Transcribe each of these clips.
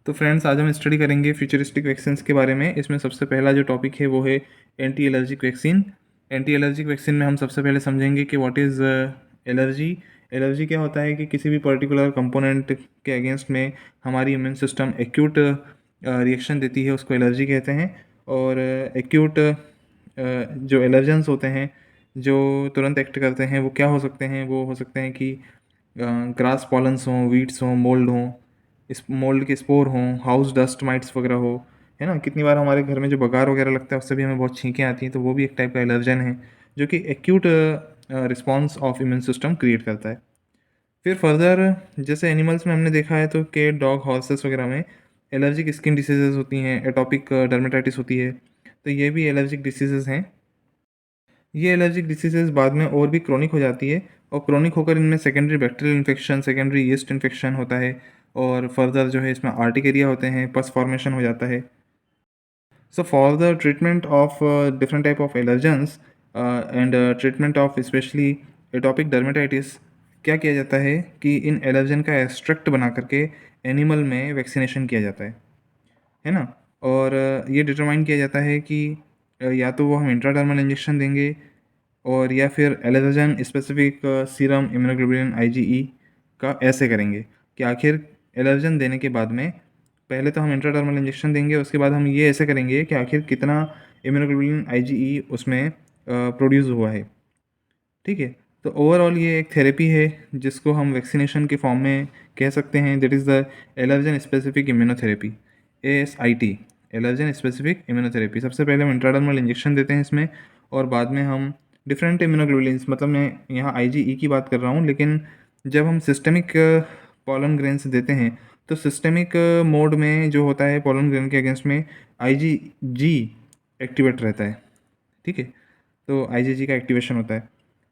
तो फ्रेंड्स, आज हम स्टडी करेंगे फ्यूचरिस्टिक वैक्सीन के बारे में। इसमें सबसे पहला जो टॉपिक है वो है anti allergic vaccine. Anti allergic vaccine में हम सबसे पहले समझेंगे कि व्हाट इज़ एलर्जी। एलर्जी क्या होता है कि किसी भी पर्टिकुलर कंपोनेंट के अगेंस्ट में हमारी इम्यून सिस्टम एक्यूट रिएक्शन देती है, उसको एलर्जी कहते हैं। और एक्यूट जो एलर्जेंस होते हैं जो तुरंत एक्ट करते हैं वो क्या हो सकते हैं? वो हो सकते हैं कि ग्रास पॉलन्स हों, वीड्स हों, मोल्ड हों, इस मोल्ड के स्पोर हों, हाउस डस्ट माइट्स वगैरह हो, है ना। कितनी बार हमारे घर में जो बघार वगैरह लगता है उससे भी हमें बहुत छींकें आती हैं, तो वो भी एक टाइप का एलर्जन है जो कि acute response of immune system create करता है। फिर फर्दर जैसे एनिमल्स में हमने देखा है तो कैट, डॉग, हॉर्सेस वगैरह में एलर्जिक स्किन डिसीजेज होती हैं, एटॉपिक डर्मेटाइटिस होती है, तो ये भी एलर्जिक डिसीजेज हैं। ये एलर्जिक डिसीजेज बाद में और भी क्रोनिक हो जाती है, और क्रोनिक होकर इनमें secondary bacterial infection, secondary yeast infection होता है, और फर्दर जो है इसमें आर्टिकेरिया होते हैं, पस फॉर्मेशन हो जाता है। So for the treatment of different type of allergens and treatment of especially atopic dermatitis, क्या किया जाता है कि इन एलर्जन का एक्सट्रैक्ट बना करके एनिमल में वैक्सीनेशन किया जाता है ना। और ये डिटरमाइन किया जाता है कि या तो वो हम इंट्राडर्मल इंजेक्शन देंगे, और या फिर allergen specific serum immunoglobulin IgE का ऐसे करेंगे कि आखिर एलर्जन देने के बाद में पहले तो हम इंट्राडर्मल इंजेक्शन देंगे, उसके बाद हम ये ऐसे करेंगे कि आखिर कितना इम्यूनोग्लोबुलिन आईजीई उसमें प्रोड्यूस हुआ है। ठीक है, तो ओवरऑल ये एक थेरेपी है जिसको हम वैक्सीनेशन के फॉर्म में कह सकते हैं। That is the allergen specific immunotherapy, ASIT, allergen specific immunotherapy. सबसे पहले हम इंट्राडर्मल इंजेक्शन देते हैं इसमें, और बाद में हम डिफरेंट इम्यूनोग्लोबुलिन्स, मतलब मैं यहाँ IgE की बात कर रहा हूँ, लेकिन जब हम सिस्टेमिक पॉलन ग्रेन्स देते हैं तो सिस्टेमिक मोड में जो होता है पॉलन ग्रेन के अगेंस्ट में IgG एक्टिवेट रहता है। ठीक है, तो IgG का एक्टिवेशन होता है।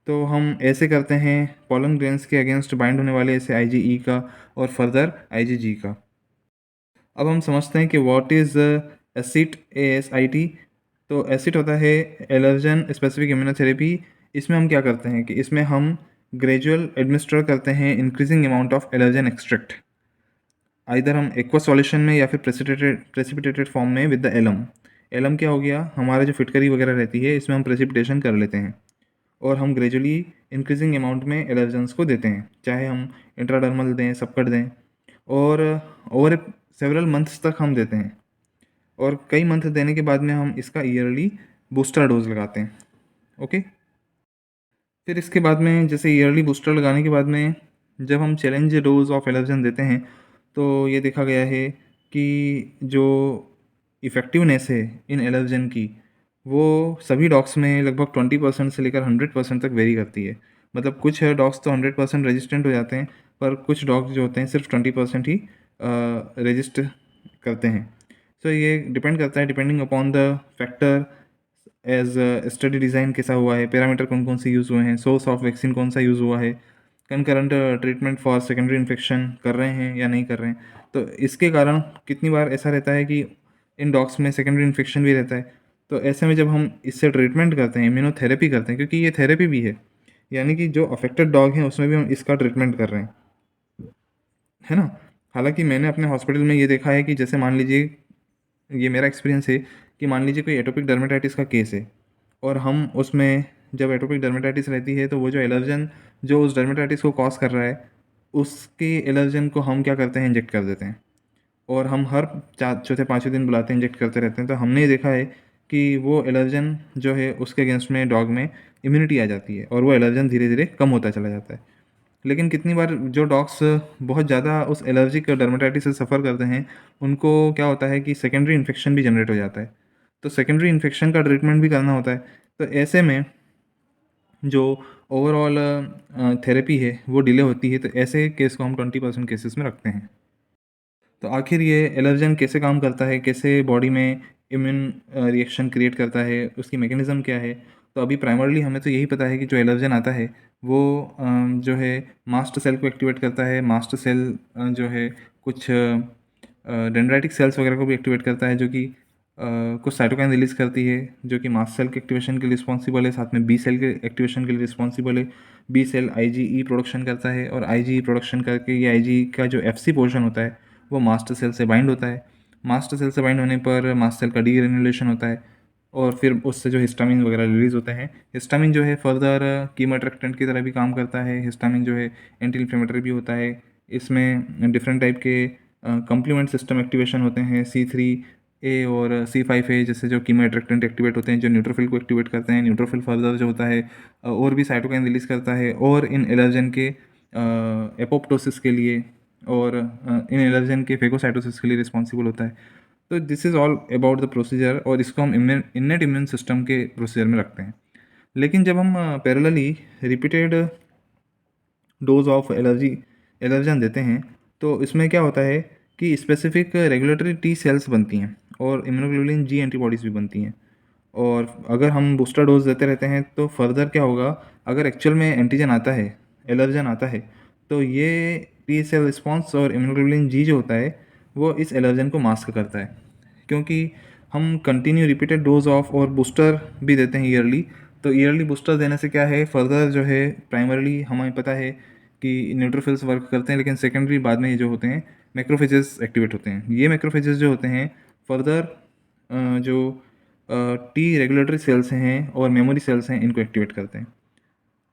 तो हम ऐसे करते हैं पॉलन ग्रेन्स के अगेंस्ट बाइंड होने वाले ऐसे IgE का और फर्दर IgG का। अब हम समझते हैं कि व्हाट इज़ एसिट, ASIT। तो एसिड होता है एलर्जन स्पेसिफिक इम्यूनोथेरेपी। इसमें हम क्या करते हैं कि इसमें हम ग्रेजुअल एडमिनिस्टर करते हैं increasing amount of allergen extract, either हम एक्वा सॉल्यूशन में या फिर प्रेसिपिटेटेड फॉर्म में विद द एलम। एलम क्या हो गया, हमारा जो फिटकरी वगैरह रहती है इसमें हम प्रेसिपिटेशन कर लेते हैं, और हम ग्रेजुअली इंक्रीजिंग अमाउंट में एलर्जेंस को देते हैं, चाहे हम इंट्राडर्मल दें, सबकट दें, और ओवर सेवरल मंथ्स तक हम देते हैं। और कई मंथ देने के बाद में हम इसका ईयरली बूस्टर डोज लगाते हैं। ओके, फिर इसके बाद में जैसे ईयरली बूस्टर लगाने के बाद में जब हम चैलेंज डोज ऑफ एलर्जन देते हैं तो ये देखा गया है कि जो इफ़ेक्टिवनेस है इन एलर्जन की वो सभी डॉग्स में लगभग 20% से लेकर 100% तक वेरी करती है। मतलब कुछ डॉग्स तो 100% रेजिस्टेंट हो जाते हैं, पर कुछ डॉग्स जो होते हैं सिर्फ 20% ही रेजिस्ट करते हैं। सो ये डिपेंड करता है depending upon the factor as study design कैसा हुआ है, पैरामीटर कौन कौन से यूज़ हुए हैं, सोर्स ऑफ वैक्सीन कौन सा यूज़ हुआ है, concurrent treatment for secondary infection कर रहे हैं या नहीं कर रहे हैं। तो इसके कारण कितनी बार ऐसा रहता है कि इन डॉग्स में सेकेंडरी इन्फेक्शन भी रहता है। तो ऐसे में जब हम इससे ट्रीटमेंट करते हैं, इम्यूनोथेरेपी करते हैं, क्योंकि ये थेरेपी भी है, यानी कि जो अफेक्टेड डॉग हैं उसमें भी हम इसका ट्रीटमेंट कर रहे हैं, है ना। हालांकि मैंने अपने हॉस्पिटल में ये देखा है कि जैसे मान लीजिए, ये मेरा एक्सपीरियंस है कि मान लीजिए कोई एटोपिक डर्मेटाइटिस का केस है, और हम उसमें जब एटोपिक डर्मेटाइटिस रहती है तो वो जो एलर्जन जो उस डर्मेटाइटिस को कॉज कर रहा है उसके एलर्जन को हम क्या करते हैं, इंजेक्ट कर देते हैं, और हम हर चौथे पाँचवें दिन बुलाते हैं, इंजेक्ट करते रहते हैं। तो हमने ये देखा है कि वो एलर्जन जो है उसके अगेंस्ट में डॉग में इम्यूनिटी आ जाती है, और वो एलर्जन धीरे धीरे कम होता चला जाता है। लेकिन कितनी बार जो डॉग्स बहुत ज़्यादा उस एलर्जिक डर्मेटाइटिस से सफ़र करते हैं उनको क्या होता है कि सेकेंडरी इन्फेक्शन भी जनरेट हो जाता है, तो सेकेंडरी इन्फेक्शन का ट्रीटमेंट भी करना होता है। तो ऐसे में जो ओवरऑल थेरेपी है वो डिले होती है, तो ऐसे केस को हम 20% केसेस में रखते हैं। तो आखिर ये एलर्जन कैसे काम करता है, कैसे बॉडी में इम्यून रिएक्शन क्रिएट करता है, उसकी मैकेनिज़्म क्या है। तो अभी प्राइमरली हमें तो यही पता है कि जो एलर्जन आता है वो जो है मास्ट सेल को एक्टिवेट करता है। मास्ट सेल जो है कुछ डेंड्राइटिक सेल्स वगैरह को भी एक्टिवेट करता है, जो कि कुछ साइटोकाइन रिलीज़ करती है जो कि मास्ट सेल के एक्टिवेशन के लिए रिस्पॉन्सिबल है, साथ में बी सेल के एक्टिवेशन के लिए रिस्पॉन्सिबल है। बी सेल IgE प्रोडक्शन करता है, और IgE प्रोडक्शन करके ये IgE का जो FC पोर्शन होता है वो मास्ट सेल से बाइंड होता है। मास्ट सेल से बाइंड होने पर मास्ट सेल का डीग्रेनुलेशन होता है और फिर उससे जो हिस्टामिन वगैरह रिलीज़ होते हैं। हिस्टामिन जो है फर्दर कीमो अट्रैक्टेंट की तरह भी काम करता है। हिस्टामिन जो है एंटी इन्फ्लेमेटरी भी होता है। इसमें डिफरेंट टाइप के कॉम्प्लीमेंट सिस्टम एक्टिवेशन होते हैं, C3A और C5A जैसे जो कीमो अट्रैक्टेंट एक्टिवेट होते हैं, जो न्यूट्रोफिल को एक्टिवेट करते हैं। न्यूट्रोफिल फर्दर जो होता है और भी साइटोकाइन रिलीज़ करता है और इन एलर्जन के एपोप्टोसिस के लिए और इन एलर्जन के फेगोसाइटोसिस के लिए रिस्पॉन्सिबल होता है। तो this is all about the procedure और इसको हम इन्नेट इम्यून सिस्टम के प्रोसीजर में रखते हैं। लेकिन जब हम parallelly repeated dose of allergen देते हैं तो इसमें क्या होता है कि स्पेसिफिक रेगुलेटरी टी सेल्स बनती हैं और इम्यूनोग्लोबुलिन जी एंटीबॉडीज़ भी बनती हैं। और अगर हम बूस्टर डोज देते रहते हैं तो फर्दर क्या होगा, अगर एक्चुअल में एंटीजन आता है, एलर्जन आता है, तो ये टी सेल रिस्पॉन्स और इम्यूनोग्लोबुलिन जी जो होता है वो इस एलर्जन को मास्क करता है। क्योंकि हम कंटिन्यू रिपीटेड डोज ऑफ और बूस्टर भी देते हैं ईयरली, तो ईयरली बूस्टर देने से क्या है, फर्दर जो है प्राइमरली हमें पता है कि न्यूट्रोफिल्स वर्क करते हैं, लेकिन सेकेंडरी बाद में ये जो होते हैं मैक्रोफेजेस एक्टिवेट होते हैं। ये मैक्रोफेजेस जो होते हैं फर्दर जो टी रेगुलेटरी सेल्स हैं और मेमोरी सेल्स हैं इनको एक्टिवेट करते हैं।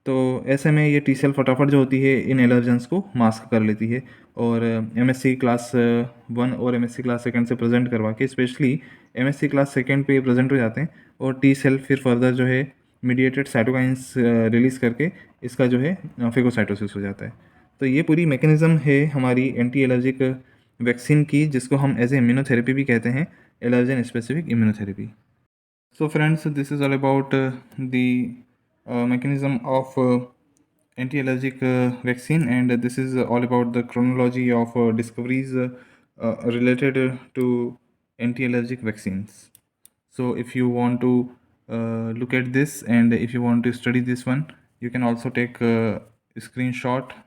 तो ऐसे में ये टी सेल फटाफट जो होती है इन एलर्जेंस को मास्क कर लेती है और एमएससी क्लास 1 और एमएससी क्लास सेकंड से प्रेजेंट करवा के, स्पेशली एमएससी क्लास सेकंड पे प्रेजेंट हो जाते हैं और टी सेल फिर फर्दर जो है मीडिएटेड साइटोकाइंस रिलीज़ करके इसका जो है फेगोसाइटोसिस हो जाता है। तो ये पूरी मैकेनिज़्म है हमारी एंटी एलर्जिक वैक्सीन की, जिसको हम एज ए इम्यूनोथेरेपी भी कहते हैं, allergen specific immunotherapy. So friends, this is all about the mechanism of anti-allergic vaccine, and this is all about the chronology of discoveries related to anti-allergic vaccines. So if you want to look at this and if you want to study this one, you can also take a screenshot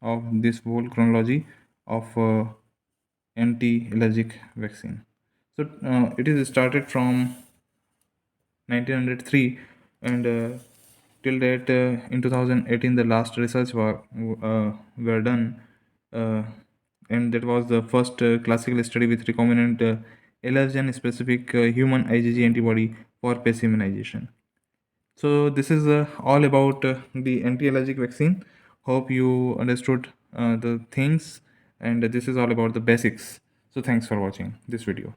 of this whole chronology of anti-allergic vaccine. So it is started from 1903 and till that in 2018 the last research were done, and that was the first classical study with recombinant allergen specific human IgG antibody for passive immunization. So this is all about the anti-allergic vaccine. Hope you understood the things, and this is all about the basics. So thanks for watching this video.